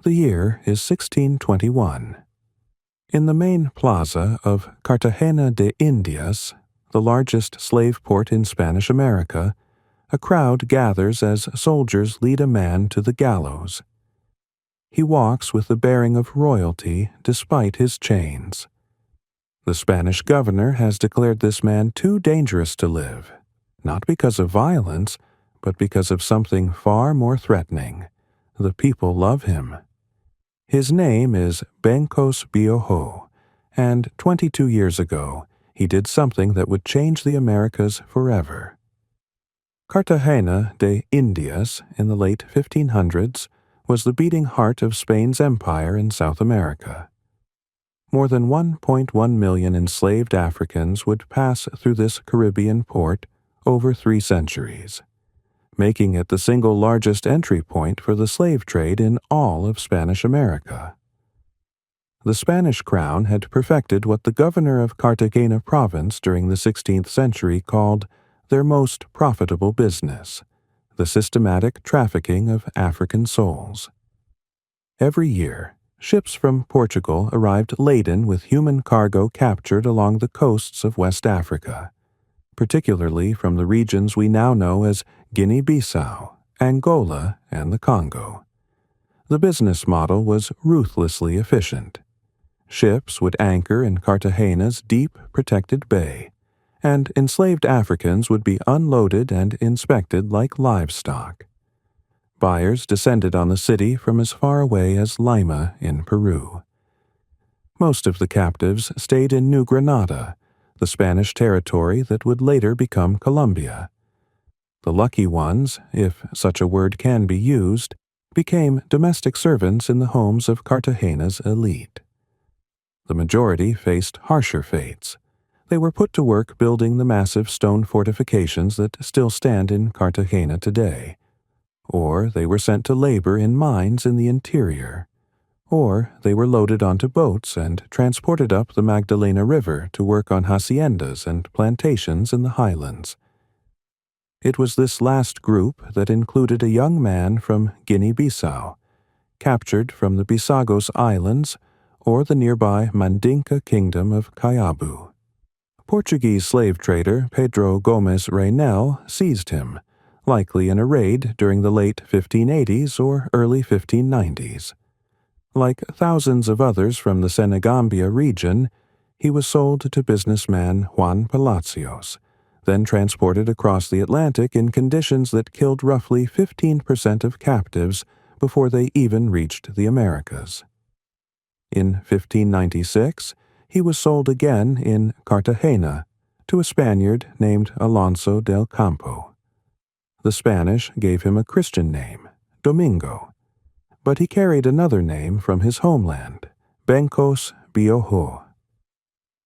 The year is 1621. In the main plaza of Cartagena de Indias, the largest slave port in Spanish America, a crowd gathers as soldiers lead a man to the gallows. He walks with the bearing of royalty despite his chains. The Spanish governor has declared this man too dangerous to live, not because of violence, but because of something far more threatening. The people love him. His name is Benkos Biohó, and 22 years ago he did something that would change the Americas forever. Cartagena de Indias in the late 1500s was the beating heart of Spain's empire in South America. More than 1.1 million enslaved Africans would pass through this Caribbean port over 3 centuries, making it the single largest entry point for the slave trade in all of Spanish America. The Spanish crown had perfected what the governor of Cartagena province during the 16th century called their most profitable business, the systematic trafficking of African souls. Every year, ships from Portugal arrived laden with human cargo captured along the coasts of West Africa, particularly from the regions we now know as Guinea-Bissau, Angola, and the Congo. The business model was ruthlessly efficient. Ships would anchor in Cartagena's deep, protected bay, and enslaved Africans would be unloaded and inspected like livestock. Buyers descended on the city from as far away as Lima in Peru. Most of the captives stayed in New Granada, the Spanish territory that would later become Colombia. The lucky ones, if such a word can be used, became domestic servants in the homes of Cartagena's elite. The majority faced harsher fates. They were put to work building the massive stone fortifications that still stand in Cartagena today, or they were sent to labor in mines in the interior, or they were loaded onto boats and transported up the Magdalena River to work on haciendas and plantations in the highlands. It was this last group that included a young man from Guinea-Bissau, captured from the Bisagos Islands or the nearby Mandinka kingdom of Caiabu. Portuguese slave trader Pedro Gomes Reynel seized him, likely in a raid during the late 1580s or early 1590s. Like thousands of others from the Senegambia region, he was sold to businessman Juan Palacios, then transported across the Atlantic in conditions that killed roughly 15% of captives before they even reached the Americas. In 1596, he was sold again in Cartagena to a Spaniard named Alonso del Campo. The Spanish gave him a Christian name, Domingo, but he carried another name from his homeland, Benkos Biohó.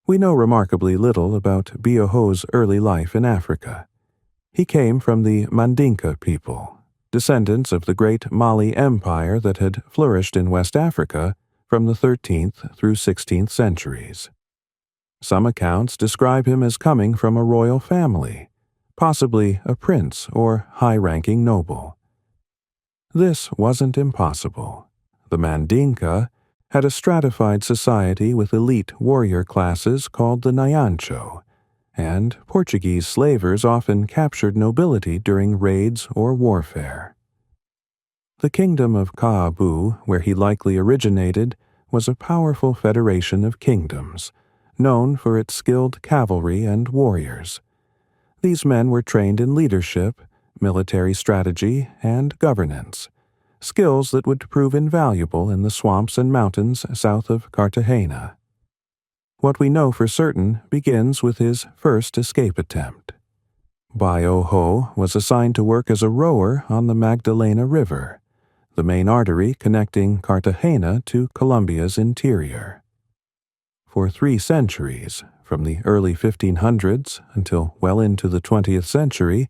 We know remarkably little about Biohó's early life in Africa. He came from the Mandinka people, descendants of the great Mali Empire that had flourished in West Africa from the 13th through 16th centuries. Some accounts describe him as coming from a royal family, possibly a prince or high-ranking noble. This wasn't impossible. The Mandinka had a stratified society with elite warrior classes called the Nyancho, and Portuguese slavers often captured nobility during raids or warfare. The kingdom of Caiabu, where he likely originated, was a powerful federation of kingdoms, known for its skilled cavalry and warriors. These men were trained in leadership, military strategy, and governance, skills that would prove invaluable in the swamps and mountains south of Cartagena. What we know for certain begins with his first escape attempt. Biohó was assigned to work as a rower on the Magdalena River, the main artery connecting Cartagena to Colombia's interior. For 3 centuries, from the early 1500s until well into the 20th century,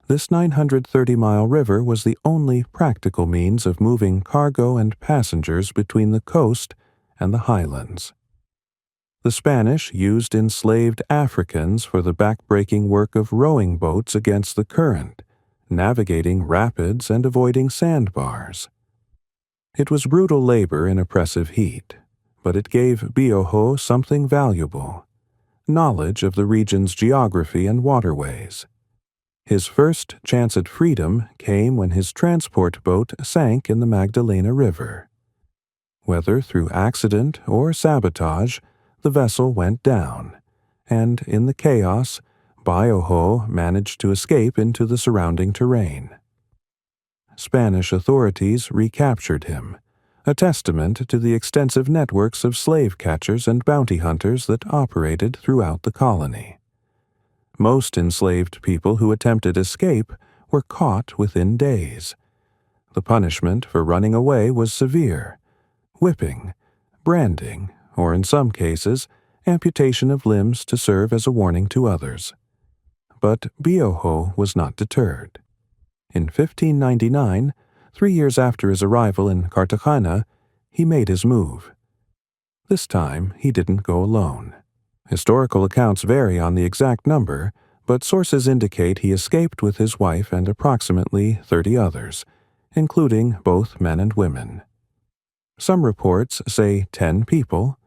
this 930-mile river was the only practical means of moving cargo and passengers between the coast and the highlands. The Spanish used enslaved Africans for the back-breaking work of rowing boats against the current, navigating rapids and avoiding sandbars. It was brutal labor in oppressive heat, but it gave Biohó something valuable: knowledge of the region's geography and waterways. His first chance at freedom came when his transport boat sank in the Magdalena River. Whether through accident or sabotage, the vessel went down, and in the chaos, Biohó managed to escape into the surrounding terrain. Spanish authorities recaptured him, a testament to the extensive networks of slave catchers and bounty hunters that operated throughout the colony. Most enslaved people who attempted escape were caught within days. The punishment for running away was severe: whipping, branding, or in some cases, amputation of limbs to serve as a warning to others. But Biohó was not deterred. In 1599, 3 years after his arrival in Cartagena, he made his move. This time, he didn't go alone. Historical accounts vary on the exact number, but sources indicate he escaped with his wife and approximately 30 others, including both men and women. Some reports say 10 people,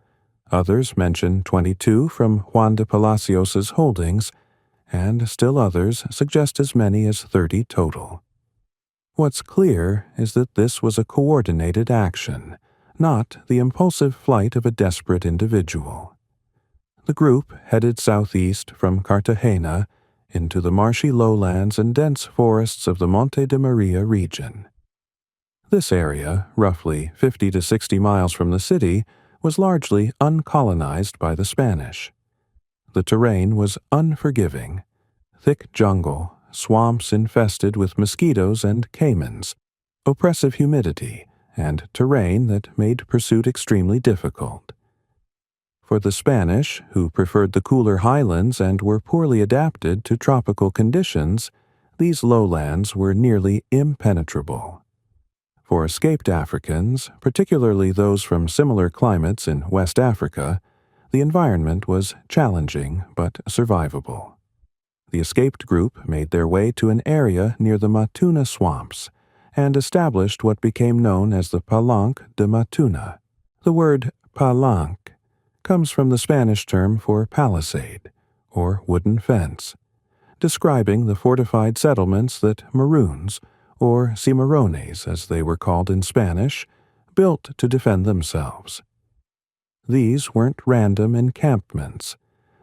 others mention 22 from Juan de Palacios's holdings, and still others suggest as many as 30 total. What's clear is that this was a coordinated action, not the impulsive flight of a desperate individual. The group headed southeast from Cartagena into the marshy lowlands and dense forests of the Monte de Maria region. This area, roughly 50 to 60 miles from the city, was largely uncolonized by the Spanish. The terrain was unforgiving: thick jungle, swamps infested with mosquitoes and caimans, oppressive humidity, and terrain that made pursuit extremely difficult. For the Spanish, who preferred the cooler highlands and were poorly adapted to tropical conditions, these lowlands were nearly impenetrable. For escaped Africans, particularly those from similar climates in West Africa, the environment was challenging but survivable. The escaped group made their way to an area near the Matuna swamps and established what became known as the Palenque de Matuna. The word palenque comes from the Spanish term for palisade, or wooden fence, describing the fortified settlements that Maroons, or cimarrones as they were called in Spanish, built to defend themselves. These weren't random encampments.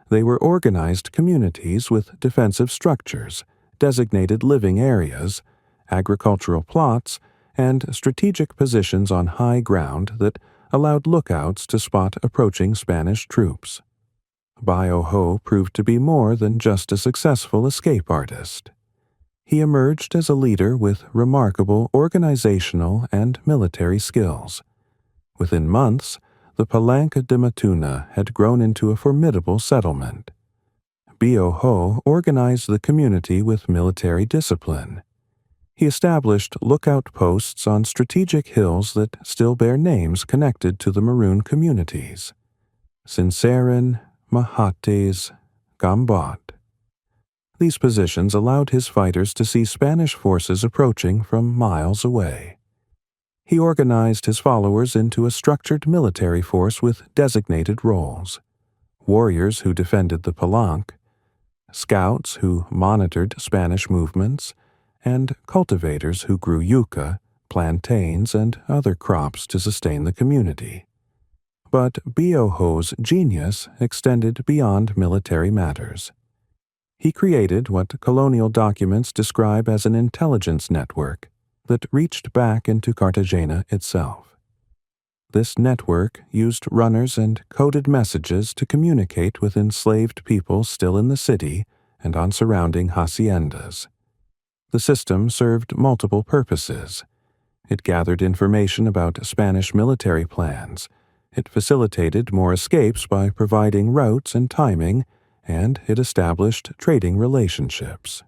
They were organized communities with defensive structures, designated living areas, agricultural plots, and strategic positions on high ground that allowed lookouts to spot approaching Spanish troops. Biohó proved to be more than just a successful escape artist. He emerged as a leader with remarkable organizational and military skills. Within months, the Palenque de Matuna had grown into a formidable settlement. Biohó organized the community with military discipline. He established lookout posts on strategic hills that still bear names connected to the Maroon communities: Sinceren, Mahates, Gambot. These positions allowed his fighters to see Spanish forces approaching from miles away. He organized his followers into a structured military force with designated roles: warriors who defended the Palenque, scouts who monitored Spanish movements, and cultivators who grew yucca, plantains, and other crops to sustain the community. But Biohó's genius extended beyond military matters. He created what colonial documents describe as an intelligence network that reached back into Cartagena itself. This network used runners and coded messages to communicate with enslaved people still in the city and on surrounding haciendas. The system served multiple purposes. It gathered information about Spanish military plans. It facilitated more escapes by providing routes and timing, and it established trading relationships.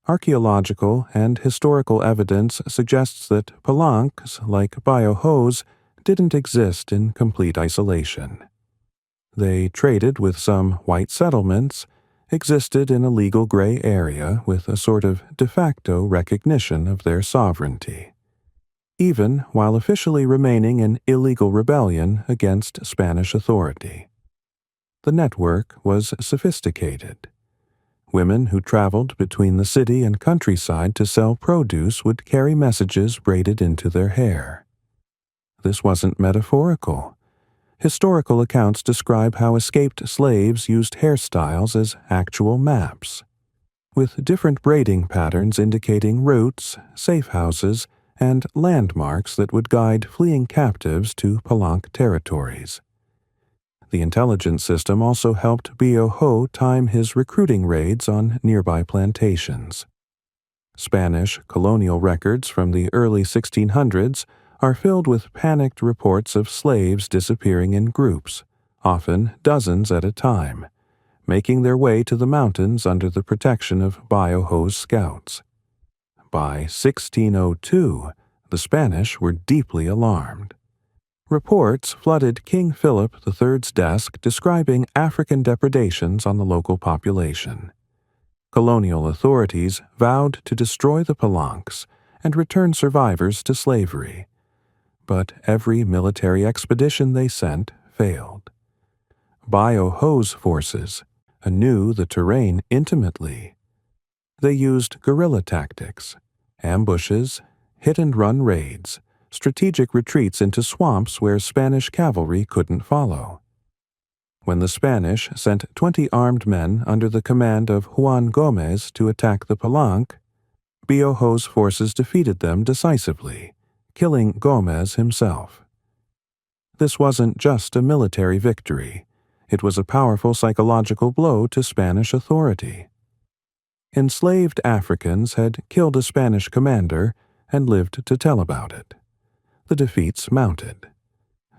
Archaeological and historical evidence suggests that palenques, like Biohó's, didn't exist in complete isolation. They traded with some white settlements, existed in a legal gray area with a sort of de facto recognition of their sovereignty. even while officially remaining in illegal rebellion against Spanish authority. The network was sophisticated. Women who traveled between the city and countryside to sell produce would carry messages braided into their hair. This wasn't metaphorical. Historical accounts describe how escaped slaves used hairstyles as actual maps, with different braiding patterns indicating routes, safe houses, and landmarks that would guide fleeing captives to Palenque territories. The intelligence system also helped Biohó time his recruiting raids on nearby plantations. Spanish colonial records from the early 1600s are filled with panicked reports of slaves disappearing in groups, often dozens at a time, making their way to the mountains under the protection of Biohó's scouts. By 1602, the Spanish were deeply alarmed. Reports flooded King Philip III's desk describing African depredations on the local population. Colonial authorities vowed to destroy the Palenques and return survivors to slavery. But every military expedition they sent failed. Biohó's forces knew the terrain intimately. They used guerrilla tactics, ambushes, hit-and-run raids, strategic retreats into swamps where Spanish cavalry couldn't follow. When the Spanish sent 20 armed men under the command of Juan Gómez to attack the Palenque, Biohó's forces defeated them decisively, killing Gómez himself. This wasn't just a military victory. It was a powerful psychological blow to Spanish authority. Enslaved Africans had killed a Spanish commander and lived to tell about it. The defeats mounted.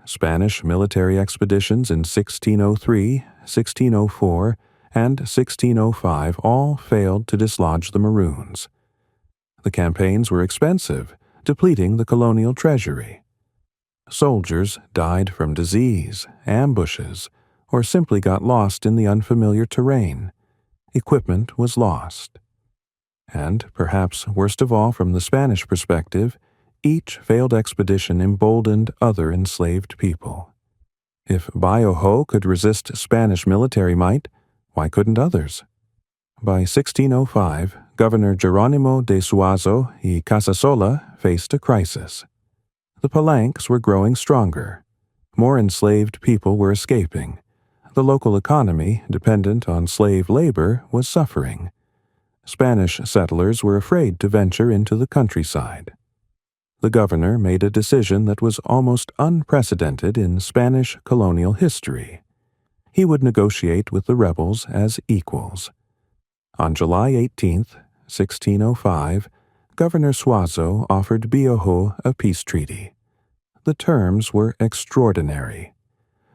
Spanish military expeditions in 1603, 1604, and 1605 all failed to dislodge the Maroons. The campaigns were expensive, depleting the colonial treasury. Soldiers died from disease, ambushes, or simply got lost in the unfamiliar terrain. Equipment was lost. And, perhaps worst of all from the Spanish perspective, each failed expedition emboldened other enslaved people. If Biohó could resist Spanish military might, why couldn't others? By 1605, Governor Gerónimo de Suazo y Casasola faced a crisis. The Palenques were growing stronger. More enslaved people were escaping. The local economy, dependent on slave labor, was suffering. Spanish settlers were afraid to venture into the countryside. The governor made a decision that was almost unprecedented in Spanish colonial history. He would negotiate with the rebels as equals. On July 18, 1605, Governor Suazo offered Biohó a peace treaty. The terms were extraordinary.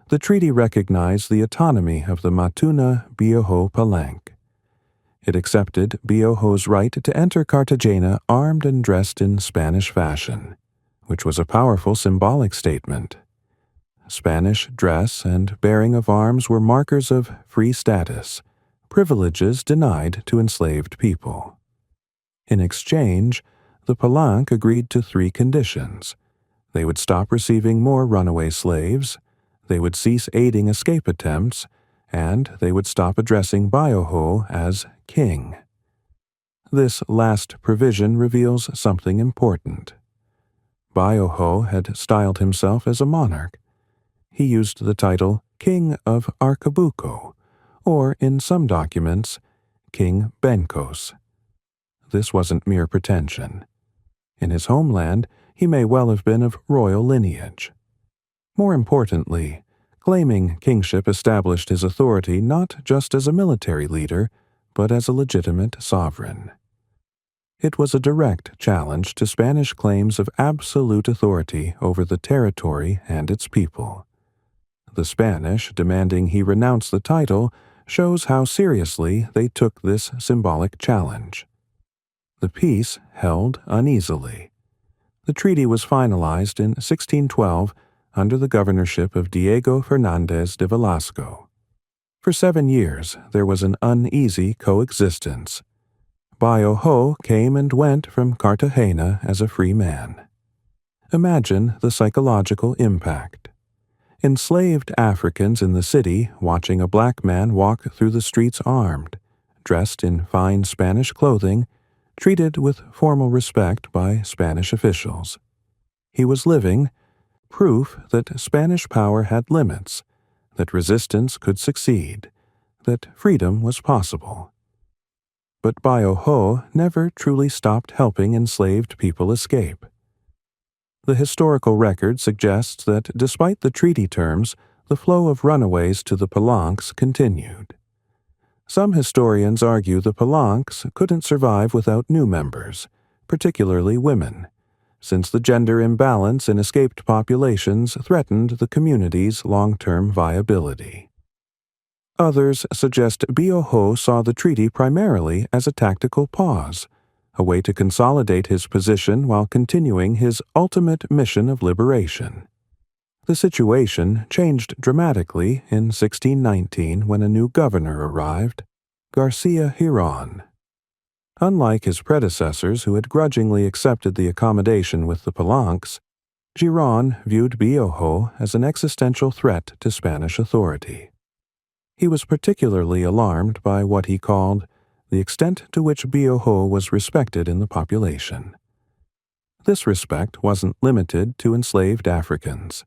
The treaty recognized the autonomy of the Matuna Biohó Palenque. It accepted Biohó's right to enter Cartagena armed and dressed in Spanish fashion, which was a powerful symbolic statement. Spanish dress and bearing of arms were markers of free status, privileges denied to enslaved people. In exchange, the Palenque agreed to 3 conditions. They would stop receiving more runaway slaves, they would cease aiding escape attempts, and they would stop addressing Biohó as king. This last provision reveals something important. Biohó had styled himself as a monarch. He used the title King of Arcabuco, or in some documents, King Benkos. This wasn't mere pretension. In his homeland, he may well have been of royal lineage. More importantly, claiming kingship established his authority not just as a military leader, but as a legitimate sovereign. It was a direct challenge to Spanish claims of absolute authority over the territory and its people. The Spanish demanding he renounce the title shows how seriously they took this symbolic challenge. The peace held uneasily. The treaty was finalized in 1612 under the governorship of Diego Fernández de Velasco. For 7 years, there was an uneasy coexistence. Biohó came and went from Cartagena as a free man. Imagine the psychological impact. Enslaved Africans in the city watching a black man walk through the streets armed, dressed in fine Spanish clothing, treated with formal respect by Spanish officials. He was living proof that Spanish power had limits, that resistance could succeed, that freedom was possible. But Biohó never truly stopped helping enslaved people escape. The historical record suggests that despite the treaty terms, the flow of runaways to the Palenques continued. Some historians argue the Palenques couldn't survive without new members, particularly women, since the gender imbalance in escaped populations threatened the community's long-term viability. Others suggest Biohó saw the treaty primarily as a tactical pause, a way to consolidate his position while continuing his ultimate mission of liberation. The situation changed dramatically in 1619 when a new governor arrived, Garcia Girón. Unlike his predecessors who had grudgingly accepted the accommodation with the Palenques, Girón viewed Biohó as an existential threat to Spanish authority. He was particularly alarmed by what he called the extent to which Biohó was respected in the population. This respect wasn't limited to enslaved Africans.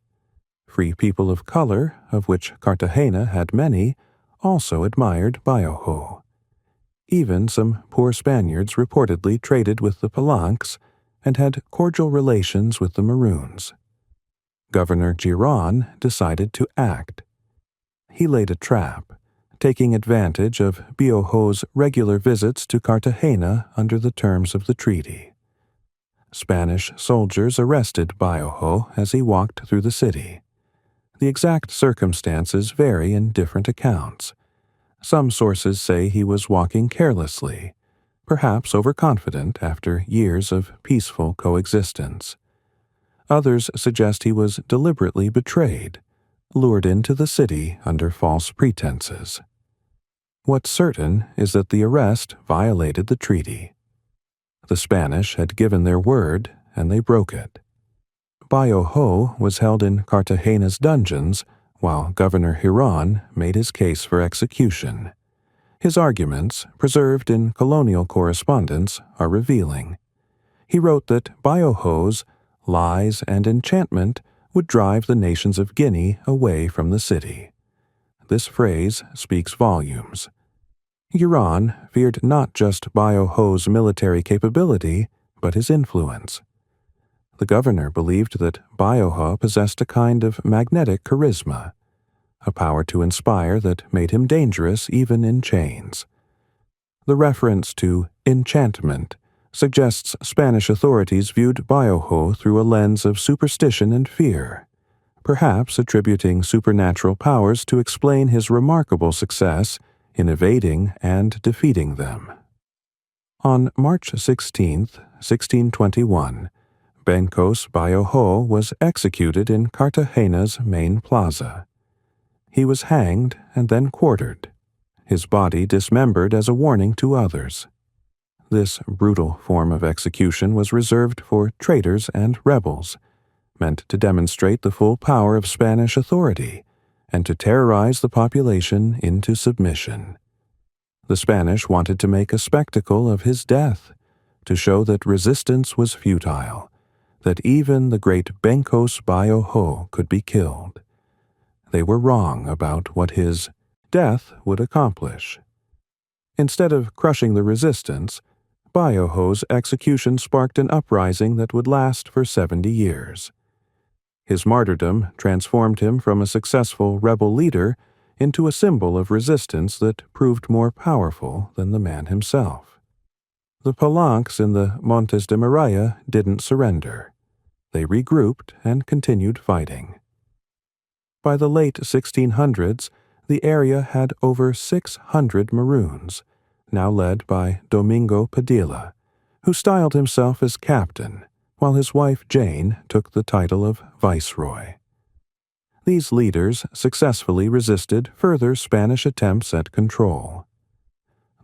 Free people of color, of which Cartagena had many, also admired Biohó. Even some poor Spaniards reportedly traded with the Palenques and had cordial relations with the Maroons. Governor Girón decided to act. He laid a trap, taking advantage of Biojó's regular visits to Cartagena under the terms of the treaty. Spanish soldiers arrested Biohó as he walked through the city. The exact circumstances vary in different accounts. Some sources say he was walking carelessly, perhaps overconfident after years of peaceful coexistence. Others suggest he was deliberately betrayed, lured into the city under false pretenses. What's certain is that the arrest violated the treaty. The Spanish had given their word, and they broke it. Biohó was held in Cartagena's dungeons, while Governor Girón made his case for execution. His arguments, preserved in colonial correspondence, are revealing. He wrote that Biojó's lies and enchantment would drive the nations of Guinea away from the city. This phrase speaks volumes. Girón feared not just Biojó's military capability, but his influence. The governor believed that Biohó possessed a kind of magnetic charisma, a power to inspire that made him dangerous even in chains. The reference to enchantment suggests Spanish authorities viewed Biohó through a lens of superstition and fear, perhaps attributing supernatural powers to explain his remarkable success in evading and defeating them. On March 16, 1621, Benkos Biohó was executed in Cartagena's main plaza. He was hanged and then quartered, his body dismembered as a warning to others. This brutal form of execution was reserved for traitors and rebels, meant to demonstrate the full power of Spanish authority and to terrorize the population into submission. The Spanish wanted to make a spectacle of his death, to show that resistance was futile, that even the great Benkos Biohó could be killed. They were wrong about what his death would accomplish. Instead of crushing the resistance, Biohó's execution sparked an uprising that would last for 70 years. His martyrdom transformed him from a successful rebel leader into a symbol of resistance that proved more powerful than the man himself. The Palenques in the Montes de Maria didn't surrender. They regrouped and continued fighting. By the late 1600s, the area had over 600 Maroons, now led by Domingo Padilla, who styled himself as captain, while his wife Jane took the title of viceroy. These leaders successfully resisted further Spanish attempts at control.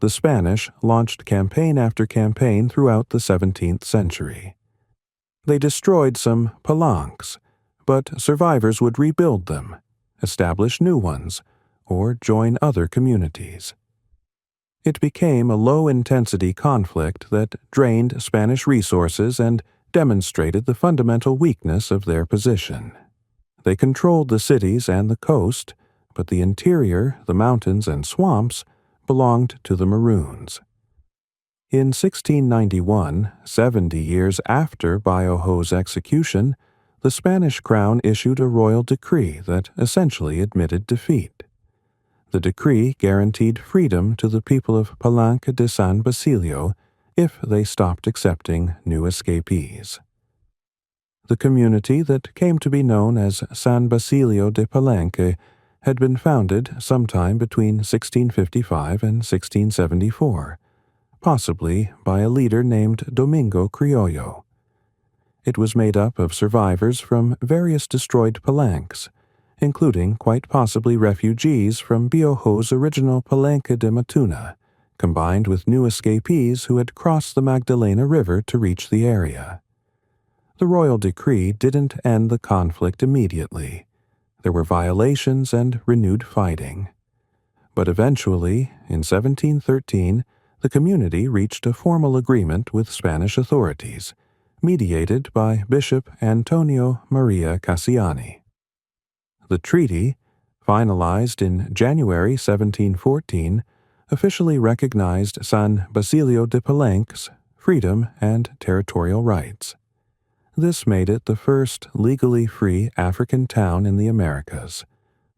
The Spanish launched campaign after campaign throughout the 17th century. They destroyed some palanques, but survivors would rebuild them, establish new ones, or join other communities. It became a low-intensity conflict that drained Spanish resources and demonstrated the fundamental weakness of their position. They controlled the cities and the coast, but the interior, the mountains and swamps, belonged to the Maroons. In 1691, 70 years after Biohó's execution, the Spanish crown issued a royal decree that essentially admitted defeat. The decree guaranteed freedom to the people of Palenque de San Basilio if they stopped accepting new escapees. The community that came to be known as San Basilio de Palenque had been founded sometime between 1655 and 1674, possibly by a leader named Domingo Criollo. It was made up of survivors from various destroyed palanques, including quite possibly refugees from Biohó's original Palenque de Matuna, combined with new escapees who had crossed the Magdalena River to reach the area. The royal decree didn't end the conflict immediately. There were violations and renewed fighting. But eventually, in 1713, the community reached a formal agreement with Spanish authorities, mediated by Bishop Antonio Maria Cassiani. The treaty, finalized in January 1714, officially recognized San Basilio de Palenque's freedom and territorial rights. This made it the first legally free African town in the Americas,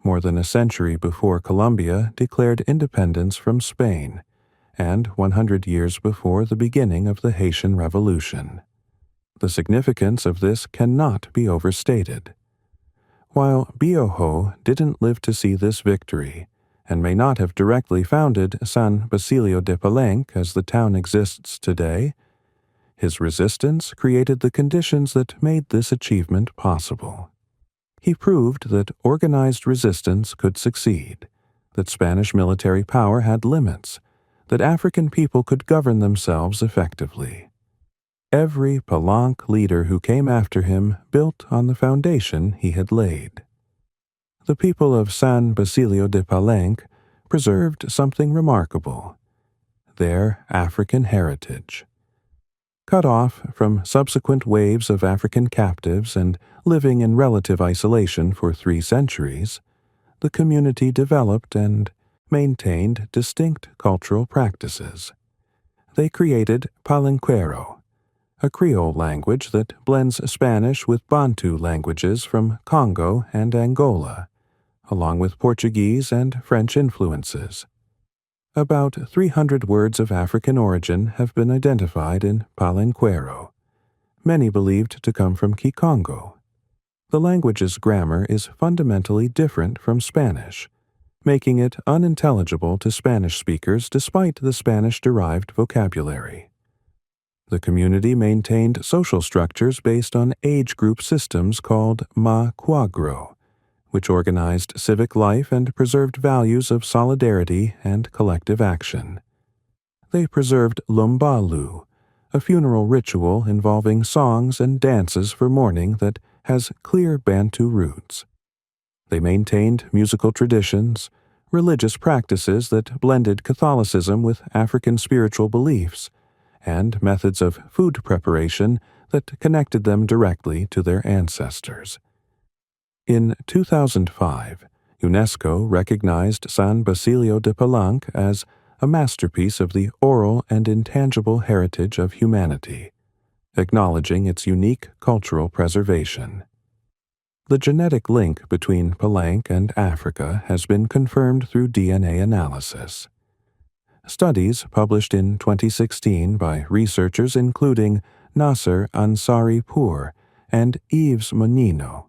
more than a century before Colombia declared independence from Spain, and 100 years before the beginning of the Haitian Revolution. The significance of this cannot be overstated. While Biohó didn't live to see this victory, and may not have directly founded San Basilio de Palenque as the town exists today, his resistance created the conditions that made this achievement possible. He proved that organized resistance could succeed, that Spanish military power had limits, that African people could govern themselves effectively. Every Palenque leader who came after him built on the foundation he had laid. The people of San Basilio de Palenque preserved something remarkable: their African heritage. Cut off from subsequent waves of African captives and living in relative isolation for 3 centuries, the community developed and maintained distinct cultural practices. They created Palenquero, a Creole language that blends Spanish with Bantu languages from Congo and Angola, along with Portuguese and French influences. About 300 words of African origin have been identified in Palenquero, many believed to come from Kikongo. The language's grammar is fundamentally different from Spanish, making it unintelligible to Spanish speakers despite the Spanish-derived vocabulary. The community maintained social structures based on age group systems called Ma Quagro, which organized civic life and preserved values of solidarity and collective action. They preserved Lumbalu, a funeral ritual involving songs and dances for mourning that has clear Bantu roots. They maintained musical traditions, religious practices that blended Catholicism with African spiritual beliefs, and methods of food preparation that connected them directly to their ancestors. In 2005, UNESCO recognized San Basilio de Palenque as a masterpiece of the oral and intangible heritage of humanity, acknowledging its unique cultural preservation. The genetic link between Palenque and Africa has been confirmed through DNA analysis. Studies published in 2016 by researchers including Nasser Ansari-Pour and Yves Monino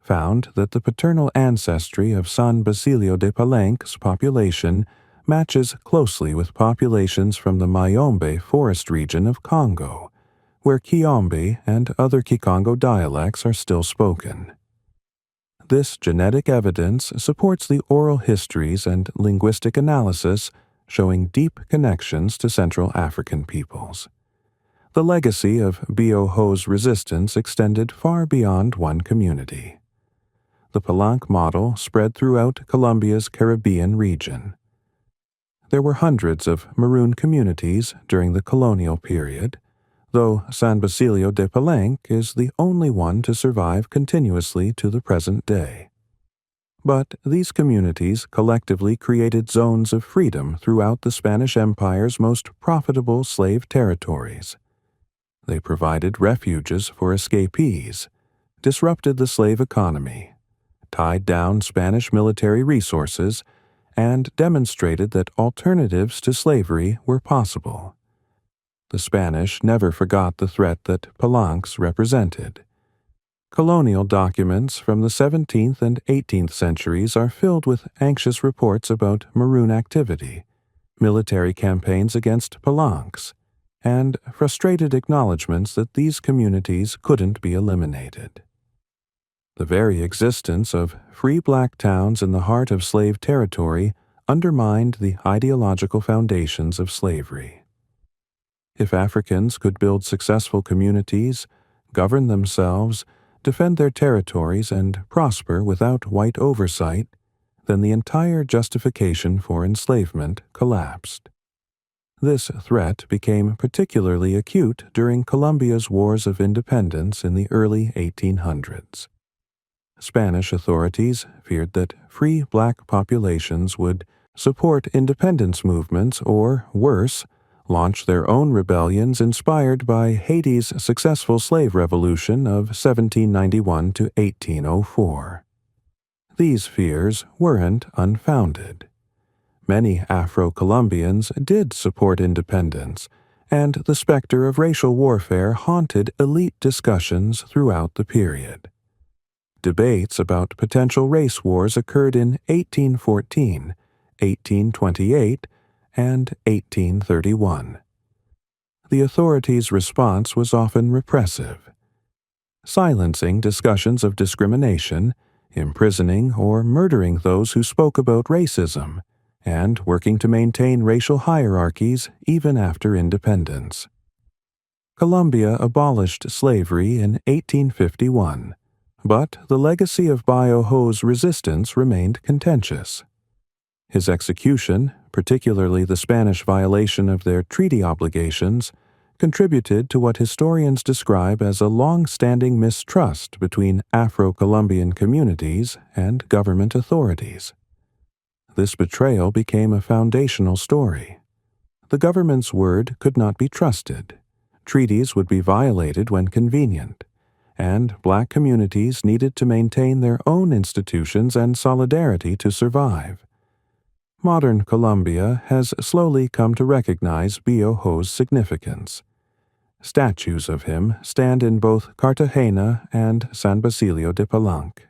found that the paternal ancestry of San Basilio de Palenque's population matches closely with populations from the Mayombe forest region of Congo, where Kiombe and other Kikongo dialects are still spoken. This genetic evidence supports the oral histories and linguistic analysis showing deep connections to Central African peoples. The legacy of Biohó's resistance extended far beyond one community. The Palenque model spread throughout Colombia's Caribbean region. There were hundreds of Maroon communities during the colonial period, though San Basilio de Palenque is the only one to survive continuously to the present day. But these communities collectively created zones of freedom throughout the Spanish Empire's most profitable slave territories. They provided refuges for escapees, disrupted the slave economy, tied down Spanish military resources, and demonstrated that alternatives to slavery were possible. The Spanish never forgot the threat that Palenques represented. Colonial documents from the 17th and 18th centuries are filled with anxious reports about Maroon activity, military campaigns against Palenques, and frustrated acknowledgments that these communities couldn't be eliminated. The very existence of free black towns in the heart of slave territory undermined the ideological foundations of slavery. If Africans could build successful communities, govern themselves, defend their territories, and prosper without white oversight, then the entire justification for enslavement collapsed. This threat became particularly acute during Colombia's wars of independence in the early 1800s. Spanish authorities feared that free black populations would support independence movements or, worse, launch their own rebellions inspired by Haiti's successful slave revolution of 1791 to 1804. These fears weren't unfounded. Many Afro-Colombians did support independence, and the specter of racial warfare haunted elite discussions throughout the period. Debates about potential race wars occurred in 1814, 1828, and 1831. The authorities' response was often repressive, silencing discussions of discrimination, imprisoning or murdering those who spoke about racism, and working to maintain racial hierarchies even after independence. Colombia abolished slavery in 1851, but the legacy of Biohó's resistance remained contentious. His execution, particularly the Spanish violation of their treaty obligations, contributed to what historians describe as a long-standing mistrust between Afro-Colombian communities and government authorities. This betrayal became a foundational story. The government's word could not be trusted. Treaties would be violated when convenient, and black communities needed to maintain their own institutions and solidarity to survive. Modern Colombia has slowly come to recognize Biohó's significance. Statues of him stand in both Cartagena and San Basilio de Palenque.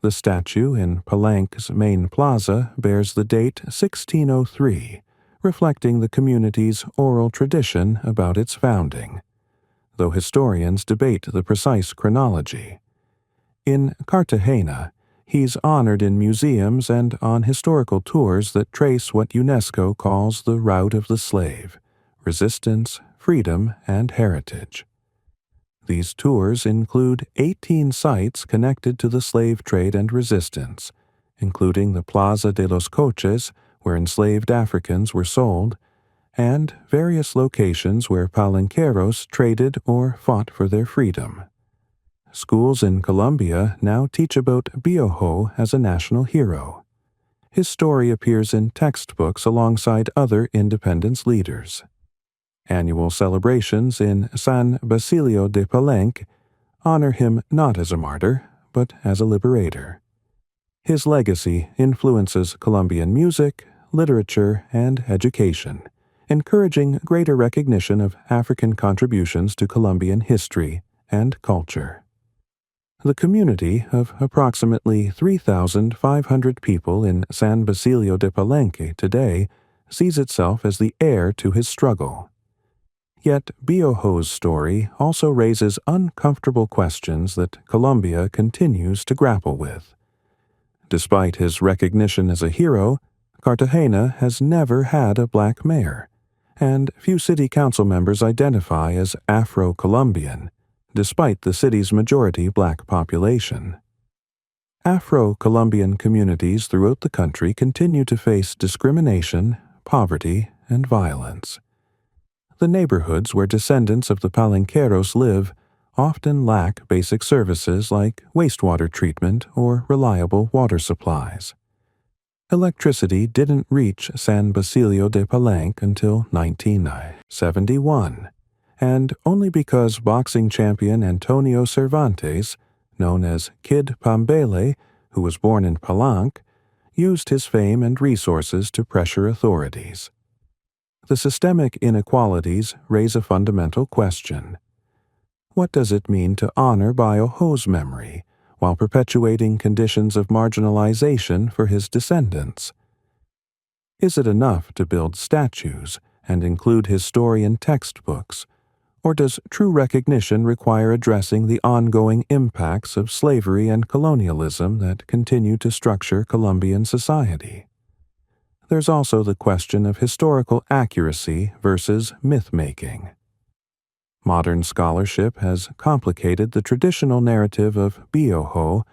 The statue in Palenque's main plaza bears the date 1603, reflecting the community's oral tradition about its founding, though historians debate the precise chronology. In Cartagena, he's honored in museums and on historical tours that trace what UNESCO calls the route of the slave: resistance, freedom, and heritage. These tours include 18 sites connected to the slave trade and resistance, including the Plaza de los Coches, where enslaved Africans were sold, and various locations where palenqueros traded or fought for their freedom. Schools in Colombia now teach about Biohó as a national hero. His story appears in textbooks alongside other independence leaders. Annual celebrations in San Basilio de Palenque honor him not as a martyr, but as a liberator. His legacy influences Colombian music, literature, and education, encouraging greater recognition of African contributions to Colombian history and culture. The community of approximately 3,500 people in San Basilio de Palenque today sees itself as the heir to his struggle. Yet Biohó's story also raises uncomfortable questions that Colombia continues to grapple with. Despite his recognition as a hero, Cartagena has never had a black mayor, and few city council members identify as Afro-Colombian, despite the city's majority black population. Afro-Colombian communities throughout the country continue to face discrimination, poverty, and violence. The neighborhoods where descendants of the Palenqueros live often lack basic services like wastewater treatment or reliable water supplies. Electricity didn't reach San Basilio de Palenque until 1971, and only because boxing champion Antonio Cervantes, known as Kid Pambele, who was born in Palenque, used his fame and resources to pressure authorities. The systemic inequalities raise a fundamental question. What does it mean to honor Biohó's memory while perpetuating conditions of marginalization for his descendants? Is it enough to build statues and include his story in textbooks, or does true recognition require addressing the ongoing impacts of slavery and colonialism that continue to structure Colombian society? There's also the question of historical accuracy versus myth-making. Modern scholarship has complicated the traditional narrative of Biohó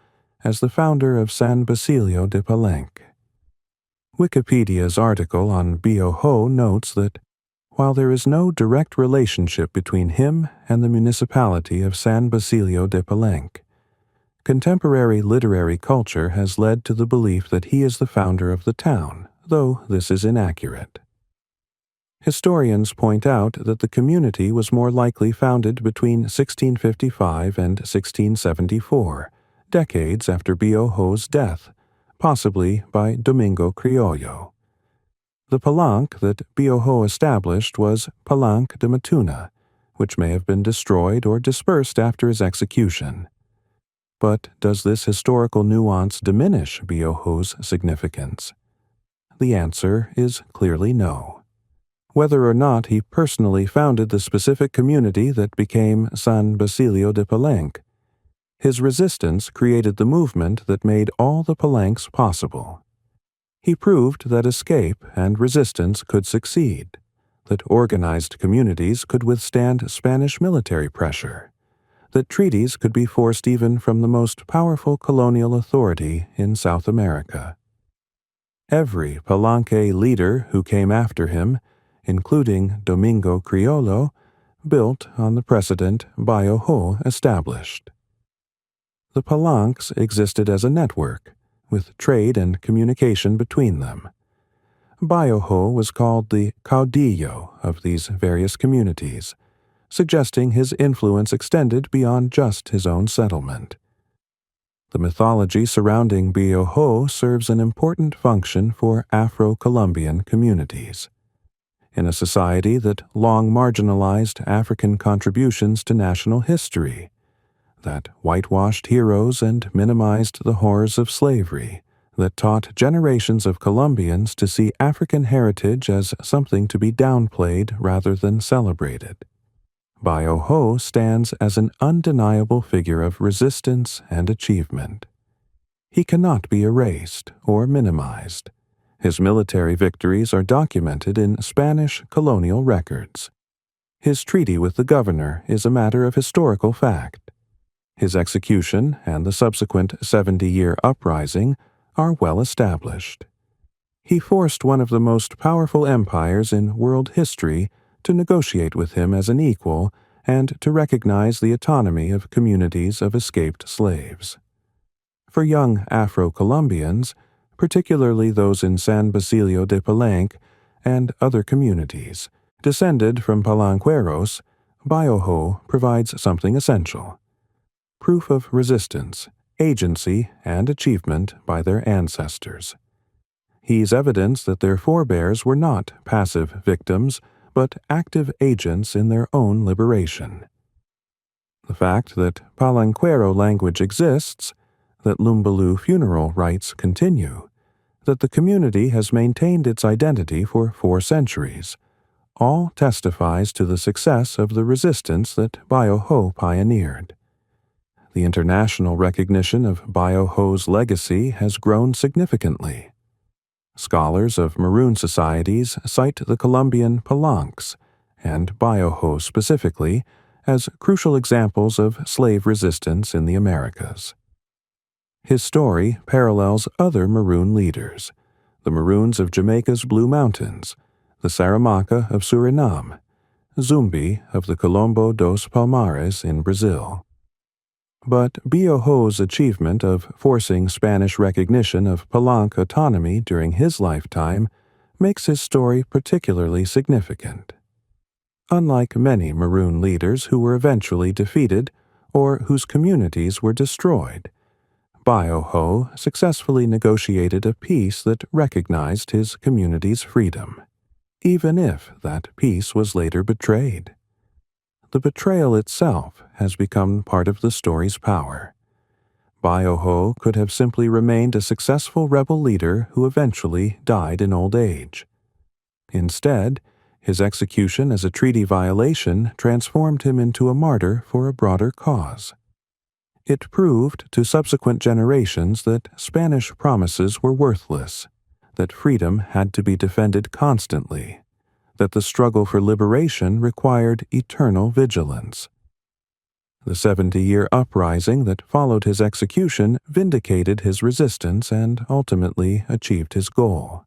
as the founder of San Basilio de Palenque. Wikipedia's article on Biohó notes that, while there is no direct relationship between him and the municipality of San Basilio de Palenque, contemporary literary culture has led to the belief that he is the founder of the town, though this is inaccurate. Historians point out that the community was more likely founded between 1655 and 1674, decades after Biohó's death, possibly by Domingo Criollo. The Palenque that Biohó established was Palenque de Matuna, which may have been destroyed or dispersed after his execution. But does this historical nuance diminish Biohó's significance? The answer is clearly no. Whether or not he personally founded the specific community that became San Basilio de Palenque, his resistance created the movement that made all the Palenques possible. He proved that escape and resistance could succeed, that organized communities could withstand Spanish military pressure, that treaties could be forced even from the most powerful colonial authority in South America. Every Palenque leader who came after him, including Domingo Criollo, built on the precedent Biohó established. The Palenques existed as a network, with trade and communication between them. Biohó was called the caudillo of these various communities, suggesting his influence extended beyond just his own settlement. The mythology surrounding Biohó serves an important function for Afro-Colombian communities. In a society that long marginalized African contributions to national history, that whitewashed heroes and minimized the horrors of slavery, that taught generations of Colombians to see African heritage as something to be downplayed rather than celebrated. Biohó stands as an undeniable figure of resistance and achievement. He cannot be erased or minimized. His military victories are documented in Spanish colonial records. His treaty with the governor is a matter of historical fact. His execution and the subsequent 70-year uprising are well established. He forced one of the most powerful empires in world history to negotiate with him as an equal and to recognize the autonomy of communities of escaped slaves. For young Afro-Colombians, particularly those in San Basilio de Palenque and other communities descended from Palenqueros, Biohó provides something essential: proof of resistance, agency, and achievement by their ancestors. He's evidence that their forebears were not passive victims, but active agents in their own liberation. The fact that Palenquero language exists, that Lumbalú funeral rites continue, that the community has maintained its identity for 4 centuries, all testifies to the success of the resistance that Biohó pioneered. The international recognition of Biohó's legacy has grown significantly. Scholars of Maroon societies cite the Colombian Palenques, and Biohó specifically, as crucial examples of slave resistance in the Americas. His story parallels other Maroon leaders, the Maroons of Jamaica's Blue Mountains, the Saramacca of Suriname, Zumbi of the Colombo dos Palmares in Brazil. But Biohó's achievement of forcing Spanish recognition of Palenque autonomy during his lifetime makes his story particularly significant. Unlike many Maroon leaders who were eventually defeated or whose communities were destroyed, Biohó successfully negotiated a peace that recognized his community's freedom, even if that peace was later betrayed. The betrayal itself has become part of the story's power. Biohó could have simply remained a successful rebel leader who eventually died in old age. Instead, his execution as a treaty violation transformed him into a martyr for a broader cause. It proved to subsequent generations that Spanish promises were worthless, that freedom had to be defended constantly, that the struggle for liberation required eternal vigilance. The 70-year uprising that followed his execution vindicated his resistance and ultimately achieved his goal: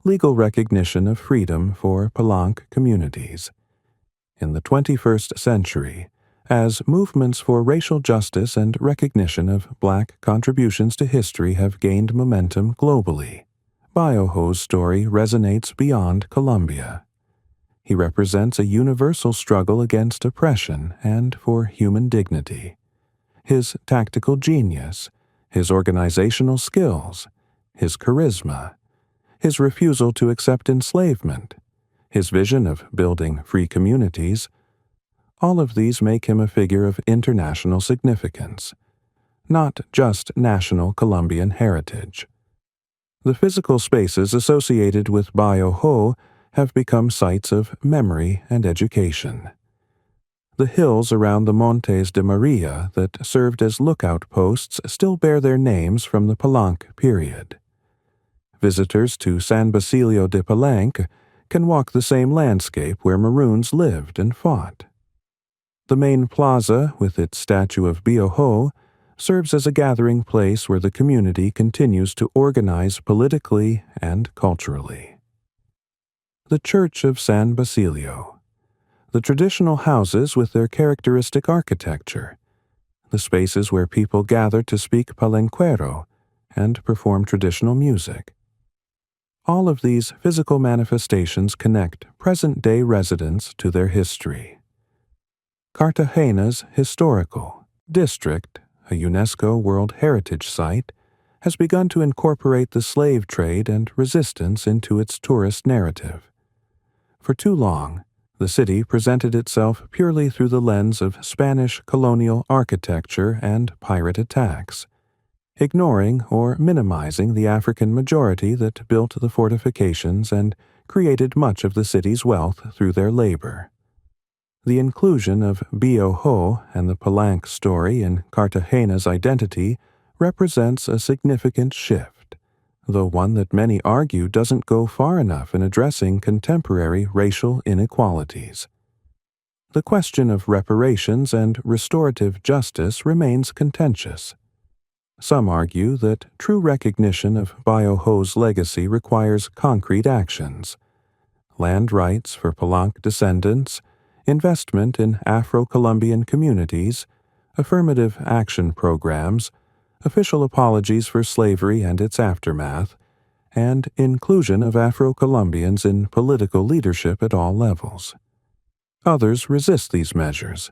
legal recognition of freedom for Palenque communities. In the 21st century, as movements for racial justice and recognition of Black contributions to history have gained momentum globally, Biohó's story resonates beyond Colombia. He represents a universal struggle against oppression and for human dignity. His tactical genius, his organizational skills, his charisma, his refusal to accept enslavement, his vision of building free communities, all of these make him a figure of international significance, not just national Colombian heritage. The physical spaces associated with Biohó have become sites of memory and education. The hills around the Montes de Maria that served as lookout posts still bear their names from the Palenque period. Visitors to San Basilio de Palenque can walk the same landscape where Maroons lived and fought. The main plaza, with its statue of Biohó, serves as a gathering place where the community continues to organize politically and culturally. The Church of San Basilio. The traditional houses with their characteristic architecture. The spaces where people gather to speak Palenquero and perform traditional music. All of these physical manifestations connect present-day residents to their history. Cartagena's historical district, a UNESCO World Heritage Site, has begun to incorporate the slave trade and resistance into its tourist narrative. For too long, the city presented itself purely through the lens of Spanish colonial architecture and pirate attacks, ignoring or minimizing the African majority that built the fortifications and created much of the city's wealth through their labor. The inclusion of Biohó and the Palenque story in Cartagena's identity represents a significant shift, though one that many argue doesn't go far enough in addressing contemporary racial inequalities. The question of reparations and restorative justice remains contentious. Some argue that true recognition of Biohó's legacy requires concrete actions: land rights for Palenque descendants, investment in Afro-Colombian communities, affirmative action programs, official apologies for slavery and its aftermath, and inclusion of Afro-Colombians in political leadership at all levels. Others resist these measures,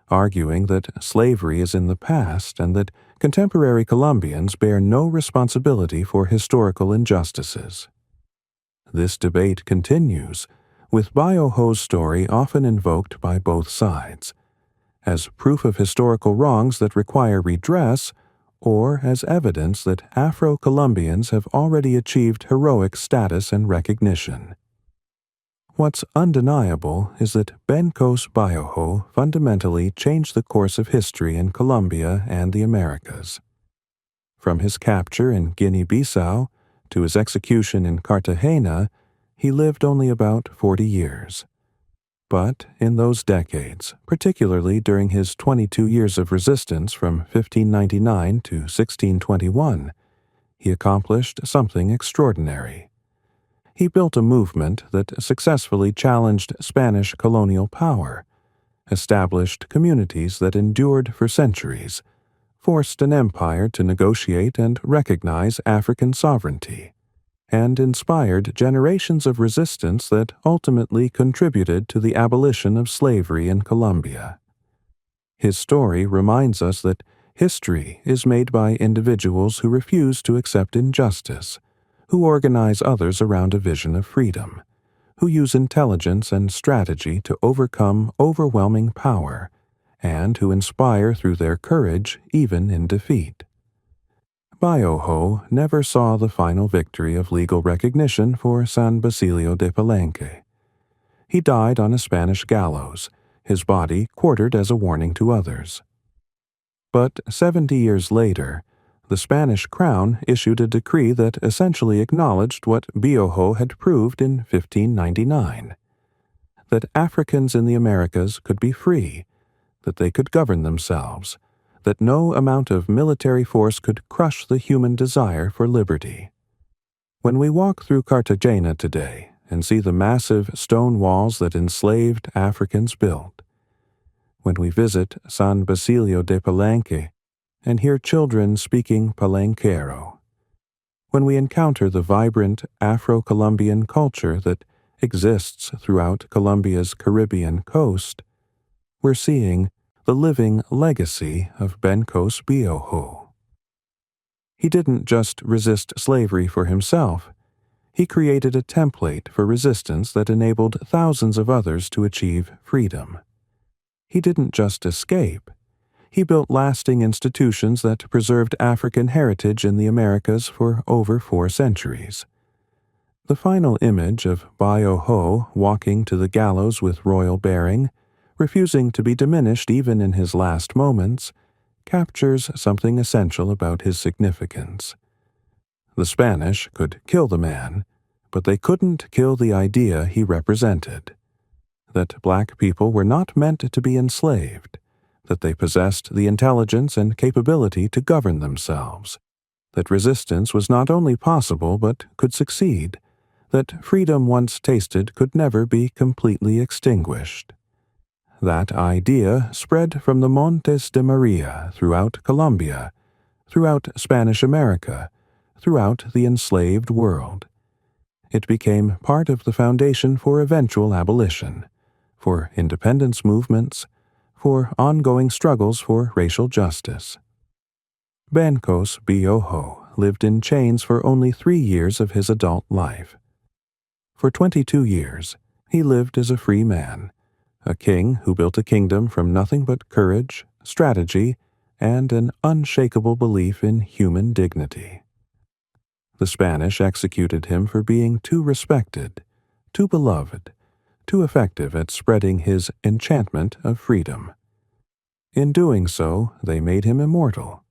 arguing that slavery is in the past and that contemporary Colombians bear no responsibility for historical injustices. This debate continues, with Biohó's story often invoked by both sides, as proof of historical wrongs that require redress, or as evidence that Afro-Colombians have already achieved heroic status and recognition. What's undeniable is that Benkos Biohó fundamentally changed the course of history in Colombia and the Americas. From his capture in Guinea-Bissau To his execution in Cartagena, he lived only about 40 years. But in those decades, particularly during his 22 years of resistance from 1599 to 1621, he accomplished something extraordinary. He built a movement that successfully challenged Spanish colonial power, established communities that endured for centuries, forced an empire to negotiate and recognize African sovereignty, and inspired generations of resistance that ultimately contributed to the abolition of slavery in Colombia. His story reminds us that history is made by individuals who refuse to accept injustice, who organize others around a vision of freedom, who use intelligence and strategy to overcome overwhelming power, and who inspire through their courage even in defeat. Biohó never saw the final victory of legal recognition for San Basilio de Palenque. He died on a Spanish gallows, his body quartered as a warning to others. But 70 years later, the Spanish crown issued a decree that essentially acknowledged what Biohó had proved in 1599, that Africans in the Americas could be free, that they could govern themselves, that no amount of military force could crush the human desire for liberty. When we walk through Cartagena today and see the massive stone walls that enslaved Africans built, when we visit San Basilio de Palenque and hear children speaking Palenquero, when we encounter the vibrant Afro-Colombian culture that exists throughout Colombia's Caribbean coast, we're seeing the living legacy of Benkos Biohó. He didn't just resist slavery for himself, he created a template for resistance that enabled thousands of others to achieve freedom. He didn't just escape, he built lasting institutions that preserved African heritage in the Americas for over 4 centuries. The final image of Biohó walking to the gallows with royal bearing, refusing to be diminished even in his last moments, captures something essential about his significance. The Spanish could kill the man, but they couldn't kill the idea he represented: that black people were not meant to be enslaved, that they possessed the intelligence and capability to govern themselves, that resistance was not only possible but could succeed, that freedom once tasted could never be completely extinguished. That idea spread from the Montes de Maria throughout Colombia, throughout Spanish America, throughout the enslaved world. It became part of the foundation for eventual abolition, for independence movements, for ongoing struggles for racial justice. Benkos Biohó lived in chains for only 3 years of his adult life. For 22 years, he lived as a free man, a king who built a kingdom from nothing but courage, strategy, and an unshakable belief in human dignity. The Spanish executed him for being too respected, too beloved, too effective at spreading his enchantment of freedom. In doing so, they made him immortal.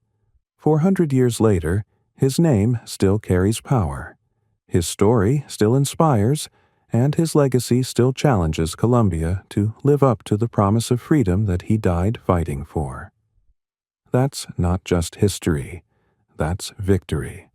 400 years later, his name still carries power. His story still inspires, and his legacy still challenges Colombia to live up to the promise of freedom that he died fighting for. That's not just history, that's victory.